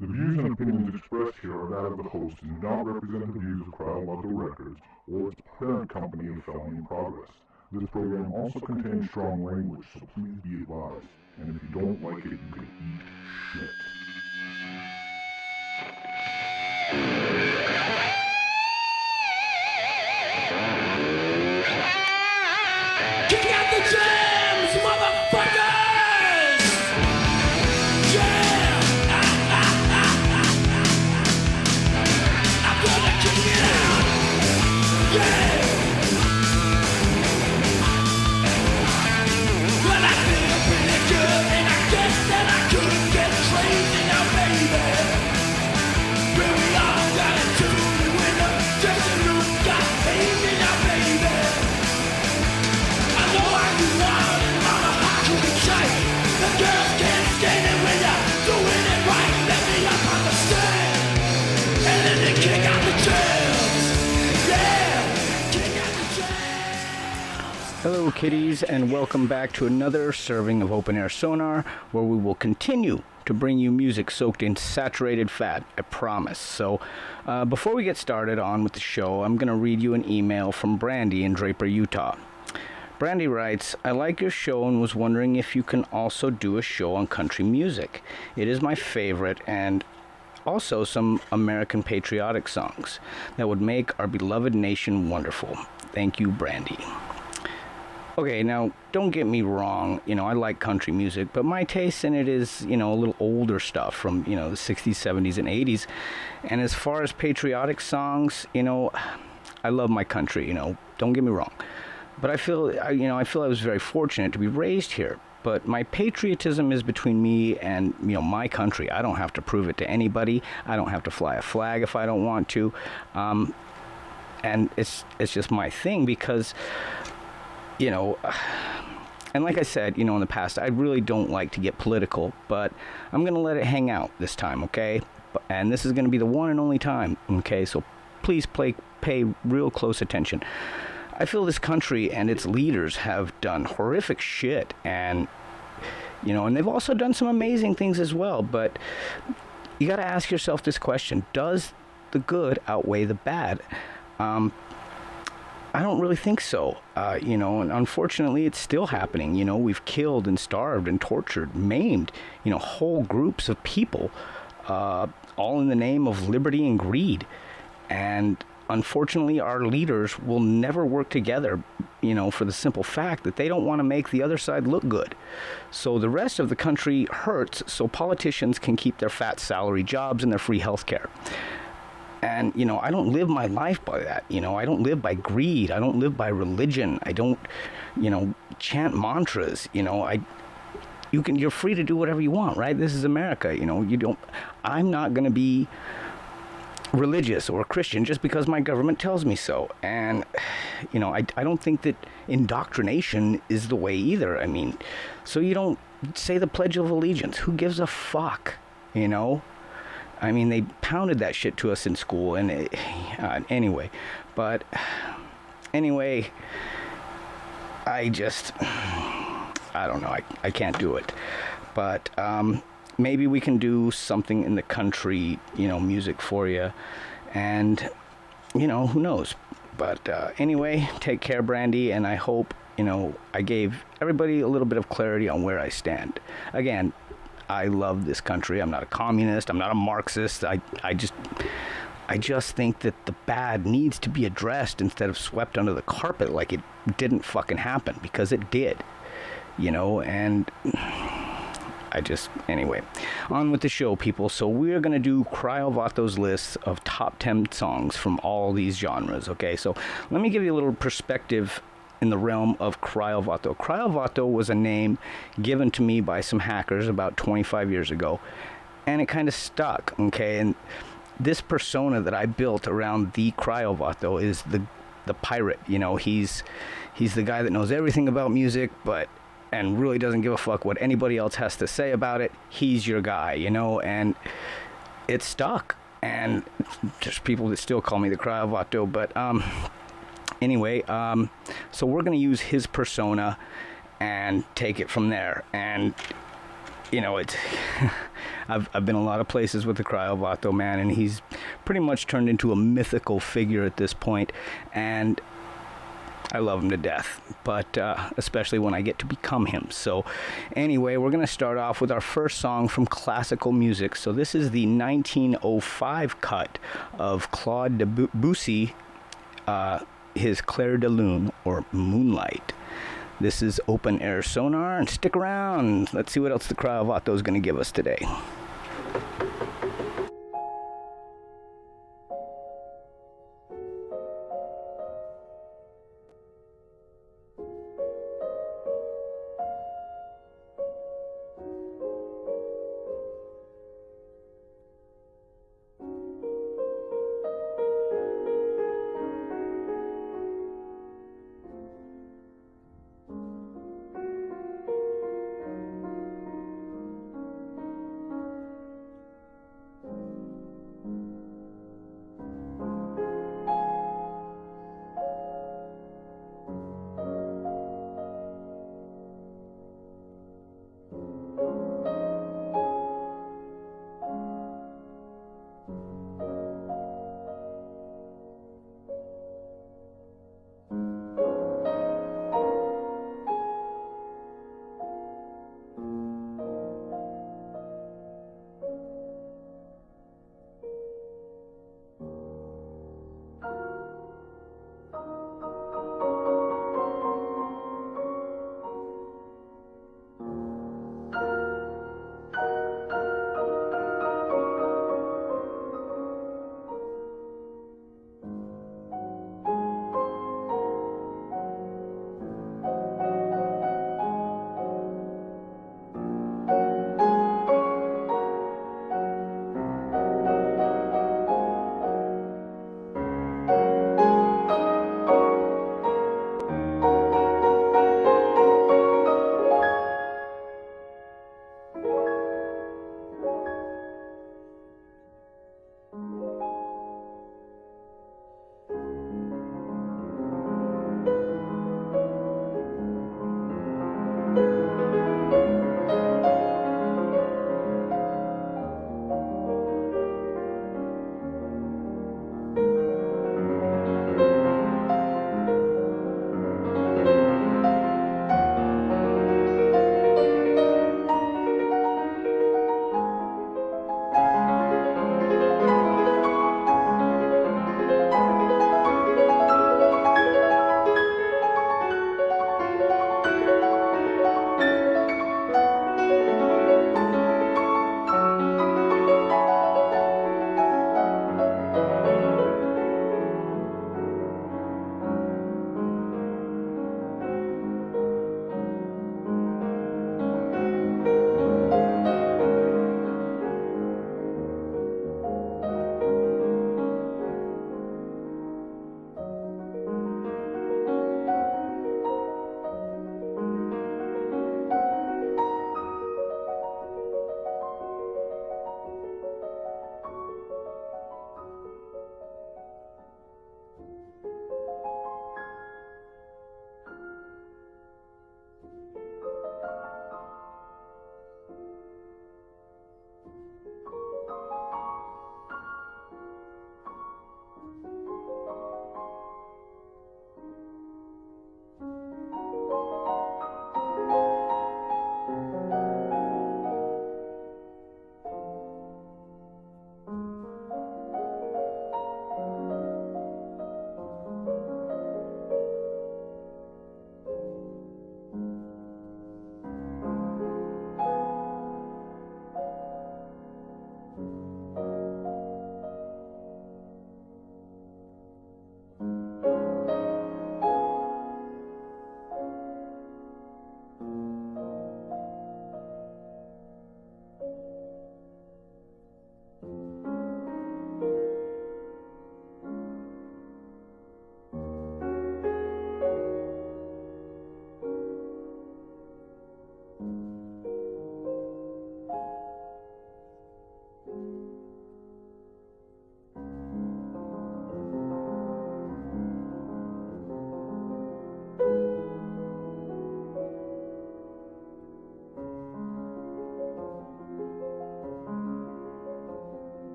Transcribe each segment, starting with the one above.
The views and opinions expressed here are that of the host and do not represent the views of CRYOVATO Records or its parent company of Felony in Progress. This program also contains strong language, so please be advised. And if you don't like it, you can eat shit. Kick out the drums, motherfuckers! Yeah! I'm gonna kick it out! Yeah! Well, I feel pretty good, and I guess that I could get crazy now, baby. Where we all got into the window, dressing room got baby now, baby. I know I do wild and mama hot to be tight. The girls can't stand it when you're doing it right. Let me up on the stand, and then they kick out the drums. Yeah, kick out the drums. Hello, kiddies, and welcome back to another serving of Open Air Sonar, where we will continue to bring you music soaked in saturated fat, I promise. So, before we get started on with the show, I'm going to read you an email from Brandy in Draper, Utah. Brandy writes, I like your show and was wondering if you can also do a show on country music. It is my favorite, and also some American patriotic songs that would make our beloved nation wonderful. Thank you, Brandy. Okay, now, don't get me wrong, I like country music, but my taste in it is, a little older stuff from, the 60s, 70s, and 80s. And as far as patriotic songs, I love my country, don't get me wrong. But I feel I was very fortunate to be raised here. But my patriotism is between me and, my country. I don't have to prove it to anybody. I don't have to fly a flag if I don't want to. And it's just my thing because, and like I said, in the past, I really don't like to get political, but I'm going to let it hang out this time, okay? And this is going to be the one and only time, okay? So please pay real close attention. I feel this country and its leaders have done horrific shit, and and they've also done some amazing things as well, but you got to ask yourself this question: does the good outweigh the bad? I don't really think so, and unfortunately it's still happening. We've killed and starved and tortured, maimed, whole groups of people, all in the name of liberty and greed. And unfortunately, our leaders will never work together, for the simple fact that they don't want to make the other side look good. So the rest of the country hurts so politicians can keep their fat salary jobs and their free health care. And, I don't live my life by that. I don't live by greed. I don't live by religion. I don't, chant mantras. You're free to do whatever you want, right? This is America. I'm not going to be religious or Christian just because my government tells me so. And I don't think that indoctrination is the way either. So you don't say the Pledge of Allegiance. Who gives a fuck? They pounded that shit to us in school, and anyway, I don't know, I can't do it, but maybe we can do something in the country, music for you, and, who knows, but anyway, take care, Brandy, and I hope, I gave everybody a little bit of clarity on where I stand. Again, I love this country. I'm not a communist. I'm not a Marxist. I just think that the bad needs to be addressed instead of swept under the carpet like it didn't fucking happen, because it did, and anyway, on with the show, people. So we're going to do CRYOVATO's list of top 10 songs from all these genres, okay? So let me give you a little perspective in the realm of CRYOVATO. CRYOVATO was a name given to me by some hackers about 25 years ago, and it kind of stuck, okay? And this persona that I built around the CRYOVATO is the pirate, he's the guy that knows everything about music, and really doesn't give a fuck what anybody else has to say about it. He's your guy, and it stuck. And there's people that still call me the CRYOVATO, but anyway, so we're going to use his persona and take it from there. And, it's I've been a lot of places with the CRYOVATO man, and he's pretty much turned into a mythical figure at this point, and I love him to death, but especially when I get to become him. So anyway, we're going to start off with our first song from classical music. So this is the 1905 cut of Claude Debussy, his Clair de Lune, or Moonlight. This is Open Air Sonar, and stick around. Let's see what else the CRYOVATO is going to give us today.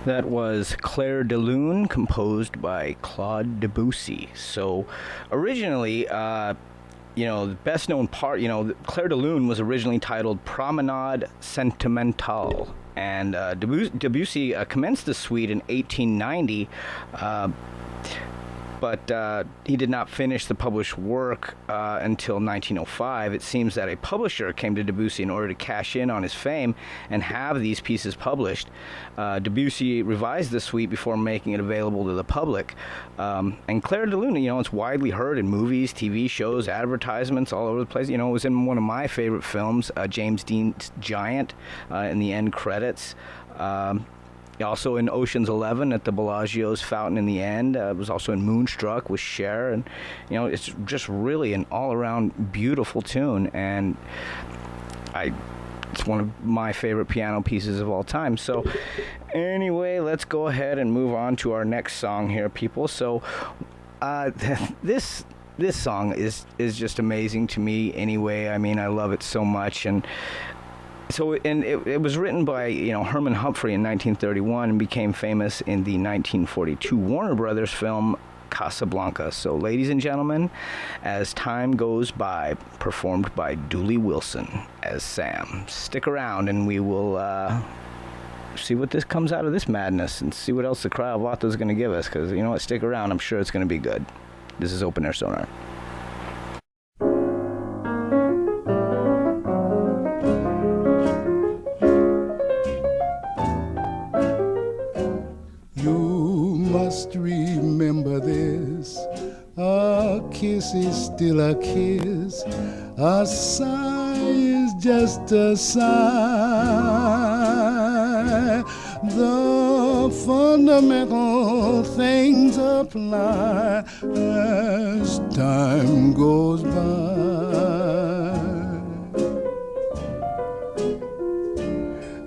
That was Clair de Lune, composed by Claude Debussy. So, originally, the best known part, Clair de Lune was originally titled Promenade Sentimentale. And Debussy commenced the suite in 1890. But he did not finish the published work until 1905. It seems that a publisher came to Debussy in order to cash in on his fame and have these pieces published. Debussy revised the suite before making it available to the public. And Clair de Lune, it's widely heard in movies, TV shows, advertisements all over the place. It was in one of my favorite films, James Dean's Giant, in the end credits. Also in Ocean's 11 at the Bellagio's fountain in the end. It was also in Moonstruck with Cher, and it's just really an all-around beautiful tune, and it's one of my favorite piano pieces of all time. So anyway, let's go ahead and move on to our next song here, people. So this song is just amazing to me anyway. I mean, I love it so much. And it was written by Herman Humphrey in 1931 and became famous in the 1942 Warner Brothers film Casablanca. So, ladies and gentlemen, As Time Goes By, performed by Dooley Wilson as Sam. Stick around and we will see what this comes out of this madness and see what else the CRYOVATO is going to give us, because stick around, I'm sure it's going to be good. This is Open Air Sonar. Remember this, a kiss is still a kiss, a sigh is just a sigh. The fundamental things apply as time goes by.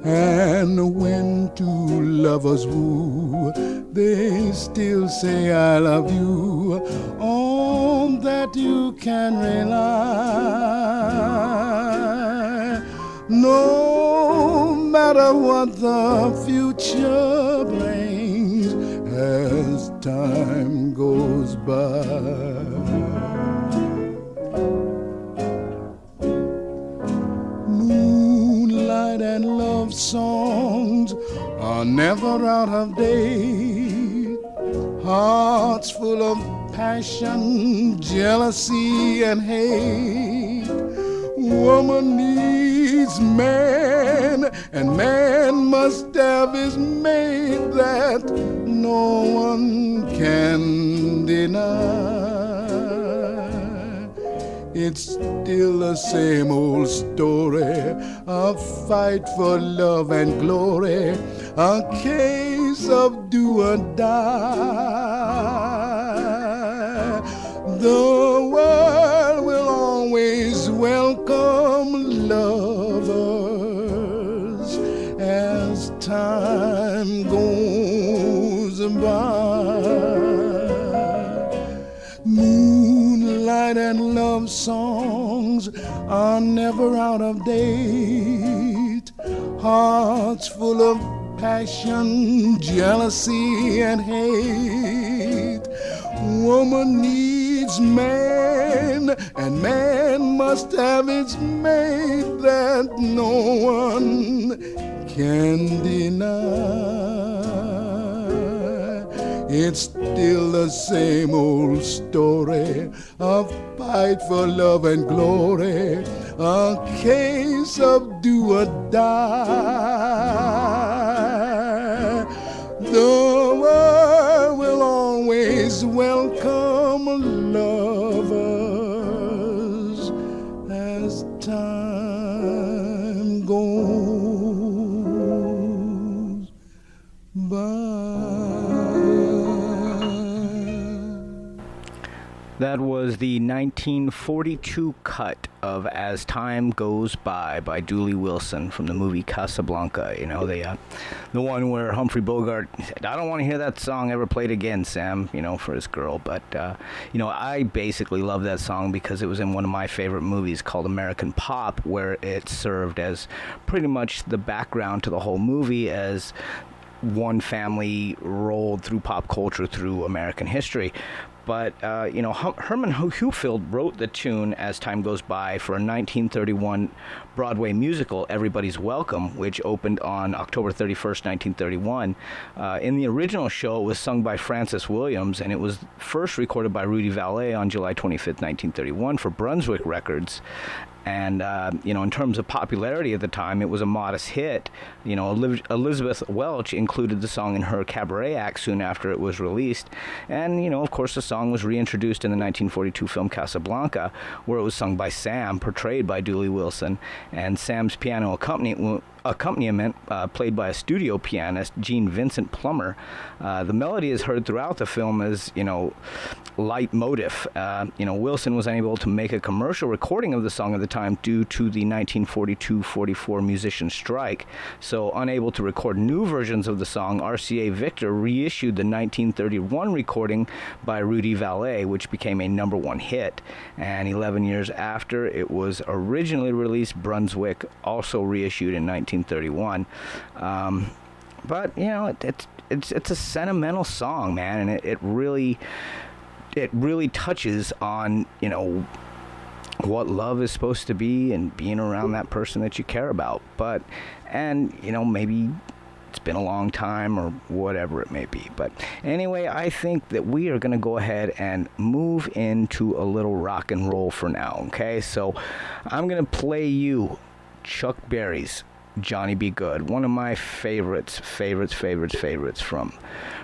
And when two lovers woo, they still say I love you, on that you can rely. No matter what the future brings as time goes by. Moonlight and love songs are never out of date. Hearts full of passion, jealousy, and hate. Woman needs man, and man must have his mate that no one can deny. It's still the same old story, a fight for love and glory, a case of do or die. The world will always welcome lovers as time goes by. Moonlight and love songs are never out of date. Hearts full of passion, jealousy, and hate. Woman needs man, and man must have its mate that no one can deny. It's still the same old story, a fight for love and glory, a case of do or die. The world will always welcome lovers as time goes by. That was the 1942 cut of As Time Goes By Dooley Wilson from the movie Casablanca. The one where Humphrey Bogart said, I don't want to hear that song ever played again, Sam, for his girl. But, I basically love that song because it was in one of my favorite movies called American Pop, where it served as pretty much the background to the whole movie, as one family rolled through pop culture through American history. But, Herman Hochfeld wrote the tune as time goes by for a 1931 Broadway musical, Everybody's Welcome, which opened on October 31st, 1931. In the original show, it was sung by Francis Williams, and it was first recorded by Rudy Vallee on July 25th, 1931 for Brunswick Records. And, in terms of popularity at the time, it was a modest hit. Elizabeth Welch included the song in her cabaret act soon after it was released. And, of course, the song was reintroduced in the 1942 film Casablanca, where it was sung by Sam, portrayed by Dooley Wilson. And Sam's piano accompaniment played by a studio pianist, Gene Vincent Plummer. The melody is heard throughout the film as, leitmotif. Wilson was unable to make a commercial recording of the song at the time due to the 1942-44 musician strike. So, unable to record new versions of the song, RCA Victor reissued the 1931 recording by Rudy Vallee, which became a #1 hit. And 11 years after it was originally released, Brunswick also reissued in 1931. But it's a sentimental song, man, and it really touches on what love is supposed to be and being around that person that you care about. But maybe it's been a long time or whatever it may be. But anyway, I think that we are going to go ahead and move into a little rock and roll for now. Okay, so I'm going to play you Chuck Berry's Johnny Be Good, one of my favorites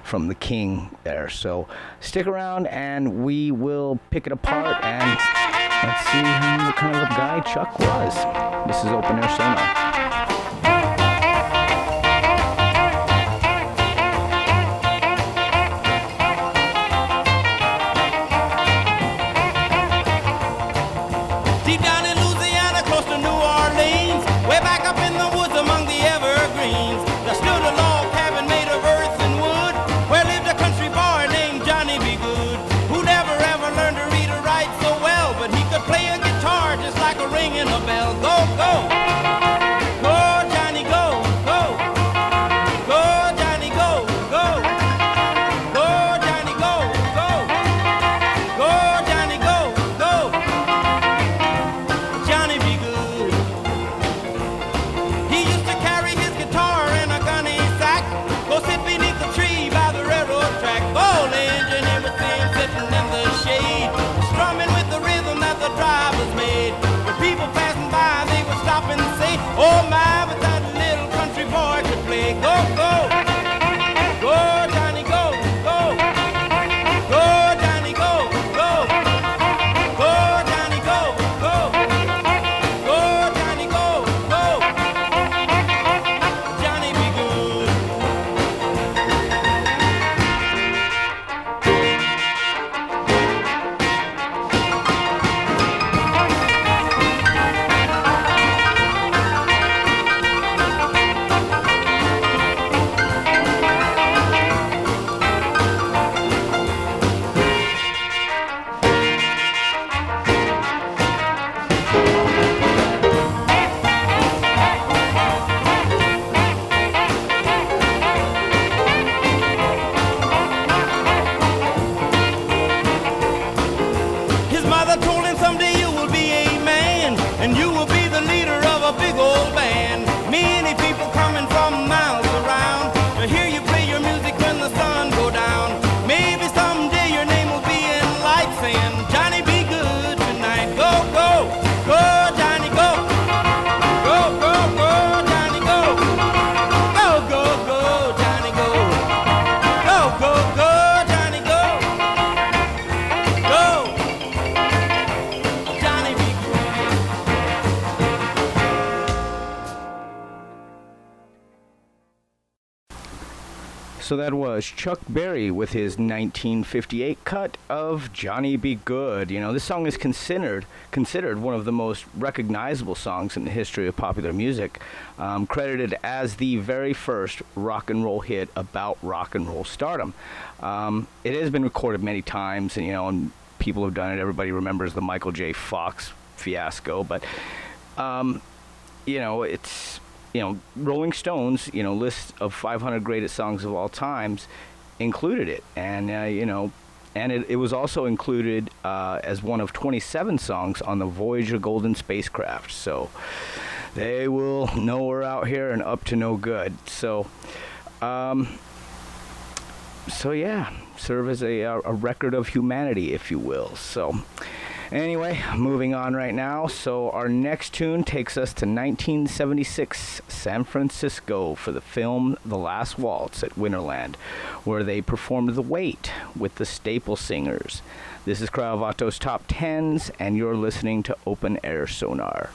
from the King there. So stick around and we will pick it apart and let's see what kind of a guy Chuck was. This is Open Air Sonar. So that was Chuck Berry with his 1958 cut of Johnny Be Good. This song is considered one of the most recognizable songs in the history of popular music, credited as the very first rock and roll hit about rock and roll stardom. It has been recorded many times, and people have done it. Everybody remembers the Michael J. Fox fiasco, but it's Rolling Stones, list of 500 greatest songs of all times included it, and and it was also included as one of 27 songs on the Voyager Golden spacecraft. So they will know we're out here and up to no good. So yeah, serve as a record of humanity, if you will. So anyway, moving on right now. So our next tune takes us to 1976 San Francisco for the film The Last Waltz at Winterland, where they performed The Weight with the Staple Singers. This is CRYOVATO's Top 10s, and you're listening to Open Air Sonar.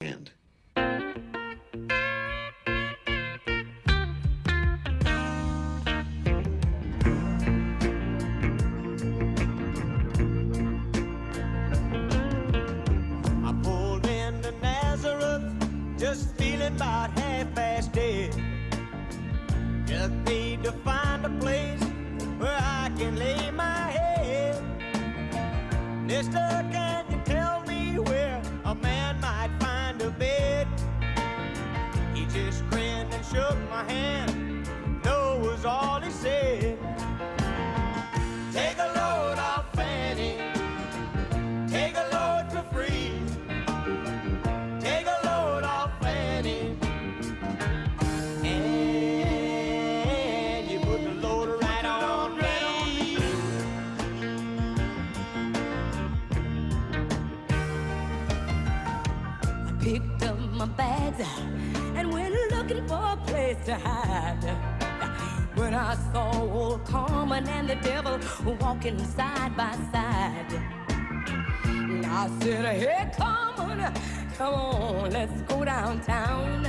And just feeling about half-past dead. Just need to find a place where I can lay my head. Mister, can you tell me where a man might find a bed? He just grinned and shook my hand. No was all he said. Take a load off Fanny. Take a load for free. Take a load off Fanny. And you put the load right on me. I picked up my bags and went looking for a place to hide. When I saw old Carmen and the devil walking side by side, I said, hey, Carmen, come on, let's go downtown.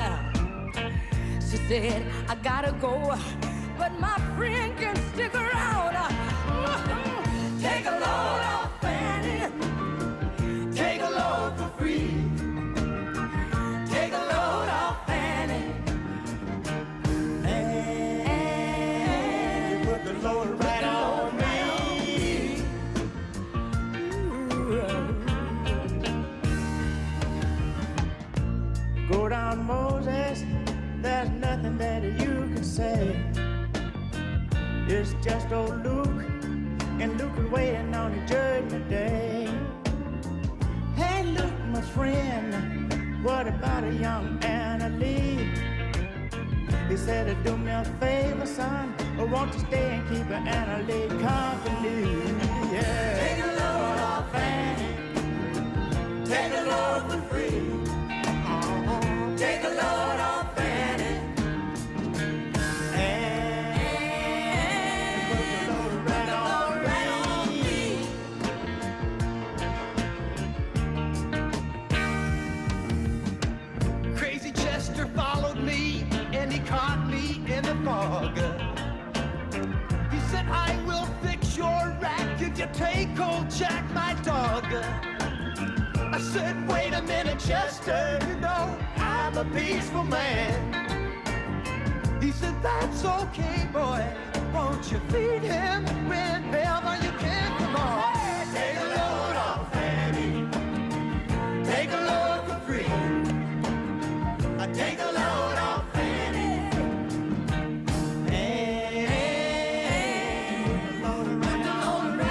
She said, I gotta go, but my friend can stick around. Take a load off Fanny. Take a load for free. Take a load off Fanny. And put the load right on me. Go down, Moses, there's nothing that you can say. It's just old Luke, and Luke is waiting on the judgment day. Hey, Luke, my friend, what about a young Anna Lee? He said, do me a favor, son, or won't you stay and keep Anna Lee company? Yeah. Take a load off Fanny. Take a load for free. Take a load off Fanny. And put the load right on me. Crazy Chester followed me, and he caught me in the fog. He said, I will fix your rack if you take old Jack, my dog. I said, wait a minute, Chester, you know I'm a peaceful man. He said, that's okay, boy. Won't you feed him whenever you can? Come on. Take a load off Fanny. Take a load for free. Take a load off Fanny. And load it right on me.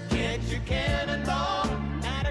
Get your cannonball, now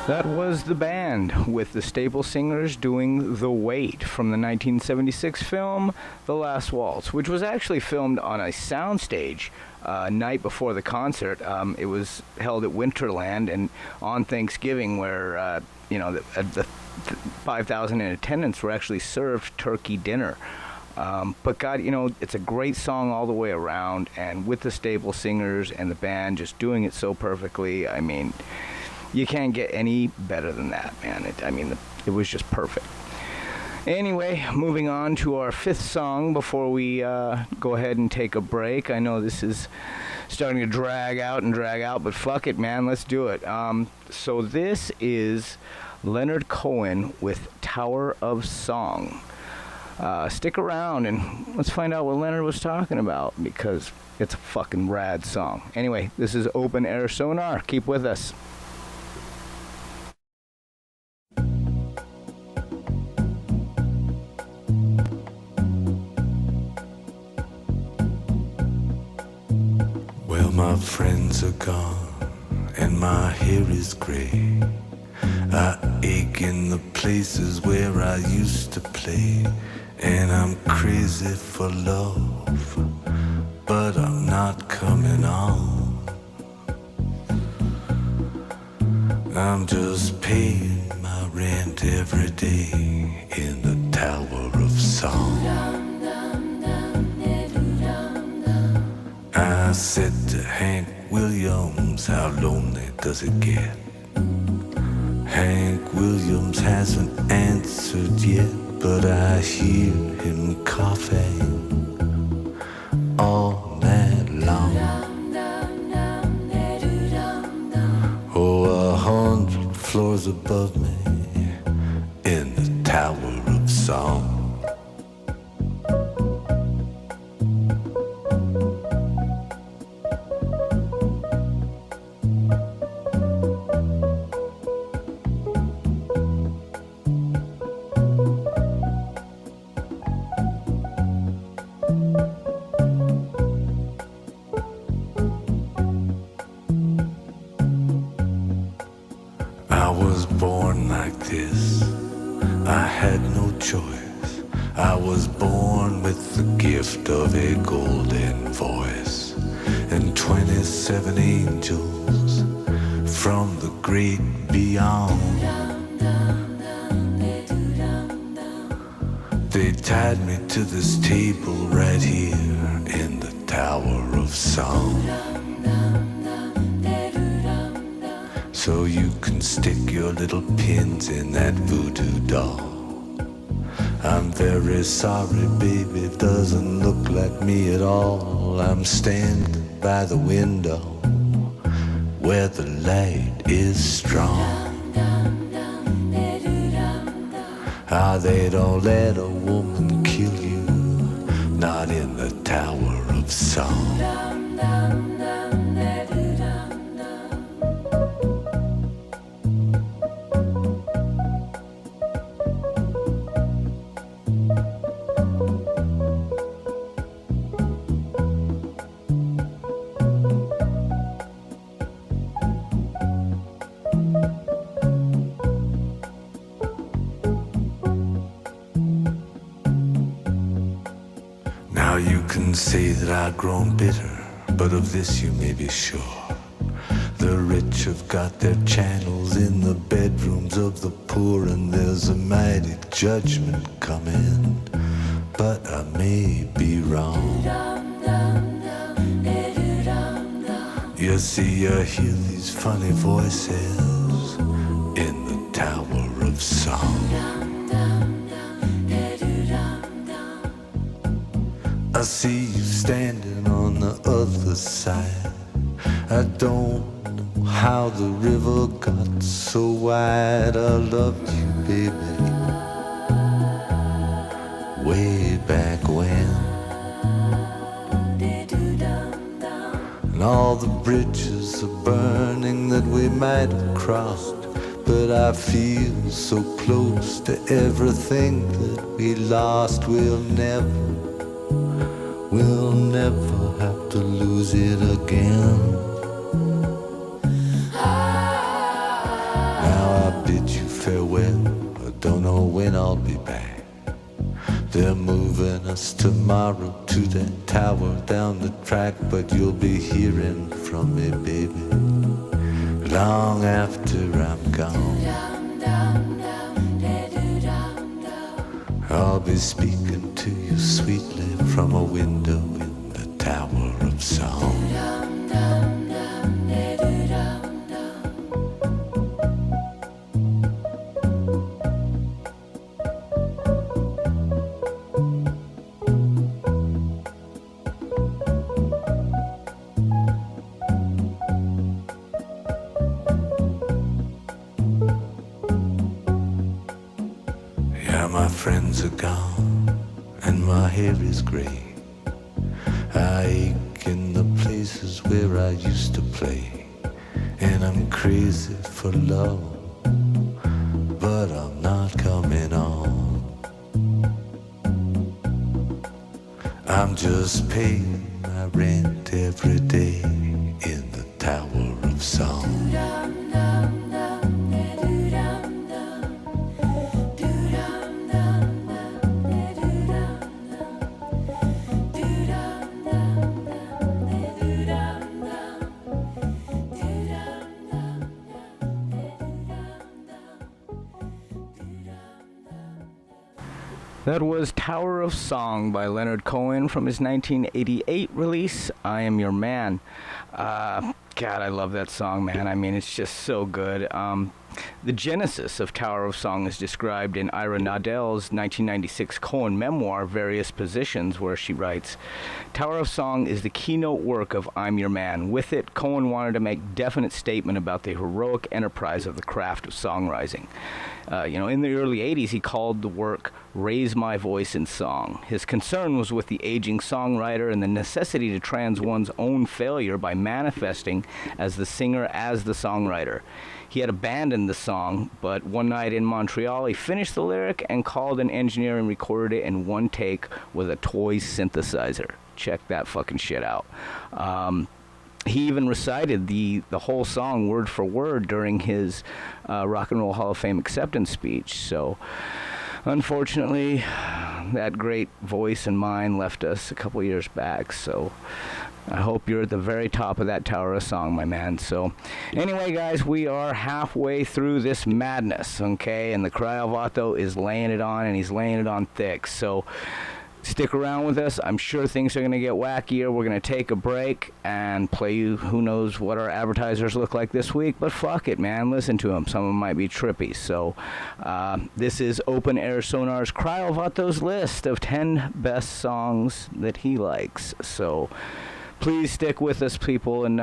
That was the band with the Staple Singers doing The Wait from the 1976 film The Last Waltz, which was actually filmed on a soundstage night before the concert. It was held at Winterland and on Thanksgiving, where the 5,000 in attendance were actually served turkey dinner. But God, it's a great song all the way around, and with the Staple Singers and the band just doing it so perfectly, I mean, you can't get any better than that, man. It was just perfect. Anyway, moving on to our fifth song before we go ahead and take a break. I know this is starting to drag out, but fuck it, man. Let's do it. So this is Leonard Cohen with Tower of Song. Stick around and let's find out what Leonard was talking about, because it's a fucking rad song. Anyway, this is Open Air Sonar. Keep with us. Well, my friends are gone and my hair is gray. I ache in the places where I used to play. And I'm crazy for love, but I'm not coming on. I'm just paying my rent every day in the Tower of Song. I said to Hank Williams, how lonely does it get? Hank Williams hasn't answered yet, but I hear him coughing all night long. Oh, 100 floors above me in the Tower of Song. I had no choice. I was born with the gift of a golden voice, and 27 angels from the great beyond. They tied me to this table right here in the Tower of Song, so you can stick your little pins in that voodoo doll. I'm very sorry, baby, it doesn't look like me at all. I'm standing by the window where the light is strong. Ah, they don't let a woman kill you, not in the Tower of Song. Now you can say that I've grown bitter, but of this you may be sure. The rich have got their channels in the bedrooms of the poor, and there's a mighty judgment coming, but I may be wrong. You see, you hear these funny voices in the Tower of Song. I see you standing on the other side. I don't know how the river got so wide. I loved you, baby, way back when. And all the bridges are burning that we might have crossed, but I feel so close to everything that we lost. We'll never have to lose it again. Now farewell. I don't know when I'll be back. They're moving us tomorrow to that tower down the track, but you'll be hearing from me, baby, long after I'm gone. I'll be speaking to you sweetly from a window in the Tower of Song. My friends are gone and my hair is gray. I ache in the places where I used to play, and I'm crazy for love, but I'm not coming on. I'm just paying my rent every day in the Tower of Song. That was Tower of Song by Leonard Cohen from his 1988 release, I Am Your Man. God, I love that song, man. I mean, it's just so good. The genesis of Tower of Song is described in Ira Nadell's 1996 Cohen memoir, Various Positions, where she writes, Tower of Song is the keynote work of I'm Your Man. With it, Cohen wanted to make definite statement about the heroic enterprise of the craft of songwriting. In the early 80s, he called the work Raise My Voice in Song. His concern was with the aging songwriter and the necessity to trans one's own failure by manifesting as the singer as the songwriter. He had abandoned the song, but one night in Montreal, he finished the lyric and called an engineer and recorded it in one take with a toy synthesizer. Check that fucking shit out. He even recited the whole song word for word during his Rock and Roll Hall of Fame acceptance speech. So, unfortunately, that great voice and mine left us a couple years back. So, I hope you're at the very top of that Tower of Song, my man. So, anyway, guys, we are halfway through this madness, okay? And the CRYOVATO is laying it on, and he's laying it on thick. So, stick around with us. I'm sure things are going to get wackier. We're going to take a break and play you who knows what our advertisers look like this week. But fuck it, man. Listen to them. Some of them might be trippy. So this is Open Air Sonar's CRYOVATO's list of 10 best songs that he likes. So please stick with us, people, and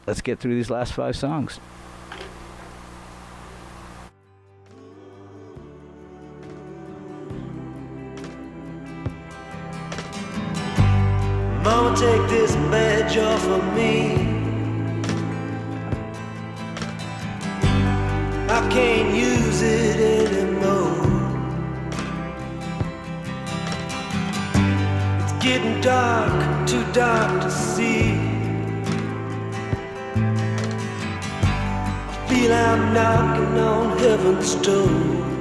let's get through these last 5 songs. Mama, take this badge off of me. I can't use it anymore. It's getting dark, too dark to see. I feel I'm knocking on heaven's door.